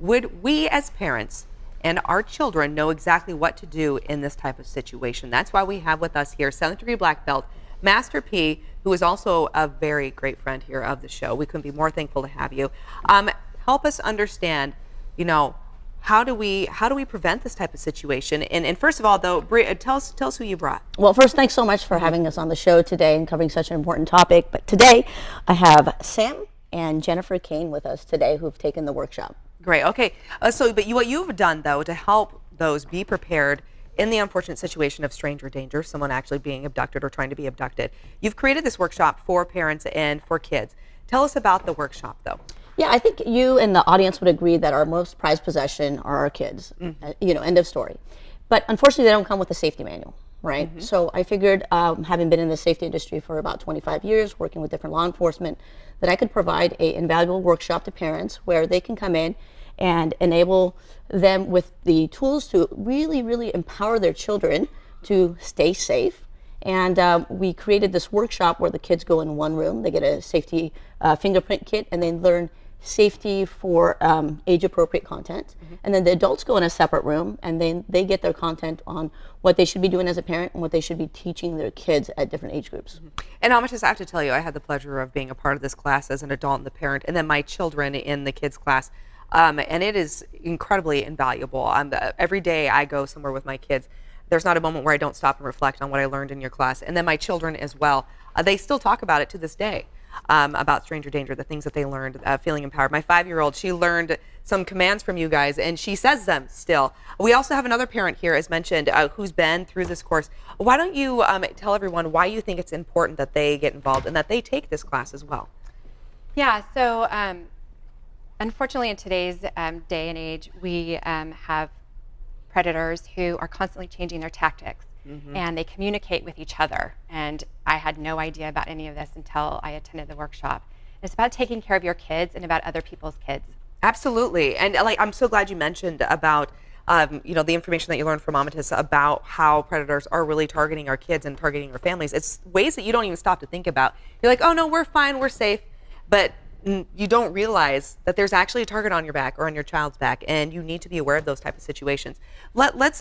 would we as parents and our children know exactly what to do in this type of situation? That's why we have with us here 7th degree black belt, Master P, who is also a very great friend here of the show. We couldn't be more thankful to have you. Help us understand, you know, how do we prevent this type of situation? And first of all, though, tell us who you brought. Well, first, thanks so much for having us on the show today and covering such an important topic. But today, I have Sam and Jennifer Kane with us today, who've taken the workshop. Great. Okay. But what you've done, though, to help those be prepared in the unfortunate situation of stranger danger, someone actually being abducted or trying to be abducted, you've created this workshop for parents and for kids. Tell us about the workshop, though. Yeah, I think you and the audience would agree that our most prized possession are our kids. You know, end of story. But unfortunately, they don't come with a safety manual, right? So I figured, having been in the safety industry for about 25 years, working with different law enforcement, that I could provide an invaluable workshop to parents where they can come in and enable them with the tools to really, really empower their children to stay safe. And we created this workshop where the kids go in one room, they get a safety fingerprint kit, and they learn safety for age-appropriate content. And then the adults go in a separate room, and then they get their content on what they should be doing as a parent and what they should be teaching their kids at different age groups. And Amatis, I have to tell you, I had the pleasure of being a part of this class as an adult and the parent, and then my children in the kids class. And it is incredibly invaluable. Every day I go somewhere with my kids, there's not a moment where I don't stop and reflect on what I learned in your class. And then my children as well, they still talk about it to this day. About stranger danger, the things that they learned, feeling empowered. My 5-year-old, she learned some commands from you guys, and she says them still. We also have another parent here, as mentioned, who's been through this course. Why don't you tell everyone why you think it's important that they get involved and that they take this class as well? Yeah, so unfortunately in today's day and age, we have predators who are constantly changing their tactics. And they communicate with each other. And I had no idea about any of this until I attended the workshop. It's about taking care of your kids and about other people's kids. Absolutely. And I'm so glad you mentioned about you know, the information that you learned from Amatis about how predators are really targeting our kids and targeting our families. It's ways that you don't even stop to think about. You're like, oh no, we're fine, we're safe. But you don't realize that there's actually a target on your back or on your child's back, and you need to be aware of those type of situations. Let's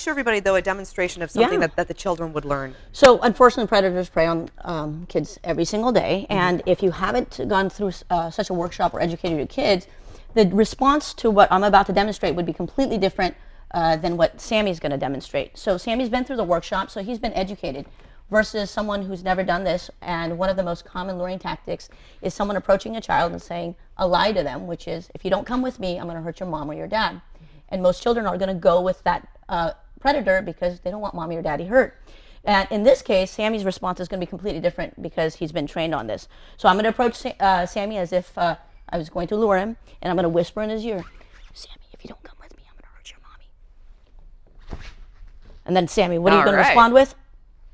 show everybody, though, a demonstration of something that the children would learn. So unfortunately, predators prey on kids every single day, and if you haven't gone through such a workshop or educated your kids, the response to what I'm about to demonstrate would be completely different than what Sammy's going to demonstrate. So Sammy's been through the workshop, so he's been educated, versus someone who's never done this. And one of the most common luring tactics is someone approaching a child and saying a lie to them, which is, if you don't come with me, I'm going to hurt your mom or your dad. And most children are going to go with that predator because they don't want mommy or daddy hurt. And in this case, Sammy's response is going to be completely different because he's been trained on this. So I'm going to approach Sammy as if I was going to lure him, and I'm going to whisper in his ear, Sammy, if you don't come with me, I'm going to hurt your mommy. And then Sammy, what are you going to respond with?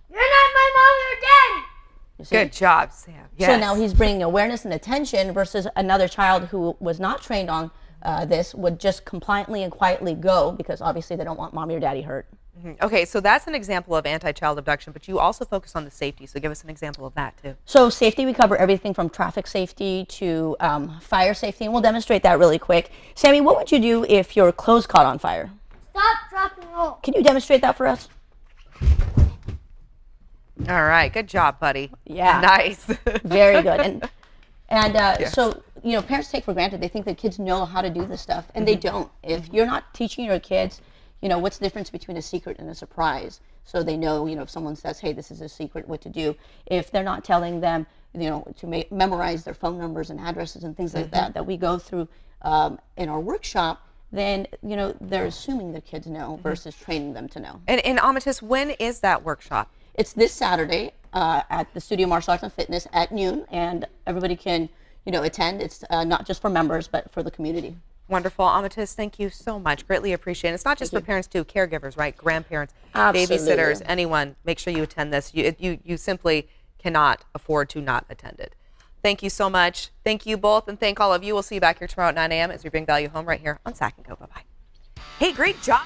You're not my mom or dad! Good job, Sam. Yes. So now he's bringing awareness and attention versus another child who was not trained on this would just compliantly and quietly go because obviously they don't want mommy or daddy hurt. Okay, so that's an example of anti-child abduction, but you also focus on the safety, so give us an example of that too. So safety, we cover everything from traffic safety to fire safety, and we'll demonstrate that really quick. Sammy, what would you do if your clothes caught on fire? Stop, drop, and roll. Can you demonstrate that for us? All right, good job, buddy. Yeah. Nice. Very good. And yes. So, you know, parents take for granted, they think that kids know how to do this stuff, and they don't. If you're not teaching your kids, you know, what's the difference between a secret and a surprise? So they know, you know, if someone says, hey, this is a secret, what to do. If they're not telling them, you know, to memorize their phone numbers and addresses and things like that we go through in our workshop, then, you know, they're assuming the kids know versus training them to know. And Amatis, when is that workshop? It's this Saturday at the Studio Martial Arts and Fitness at noon, and everybody can, you know, attend. It's not just for members, but for the community. Wonderful. Amatis, thank you so much. Greatly appreciate it. It's not just for parents too, caregivers, right? Grandparents, babysitters, anyone. Make sure you attend this. You simply cannot afford to not attend it. Thank you so much. Thank you both, and thank all of you. We'll see you back here tomorrow at 9 a.m. as we bring value home right here on Sac Co. Bye-bye. Hey, great job.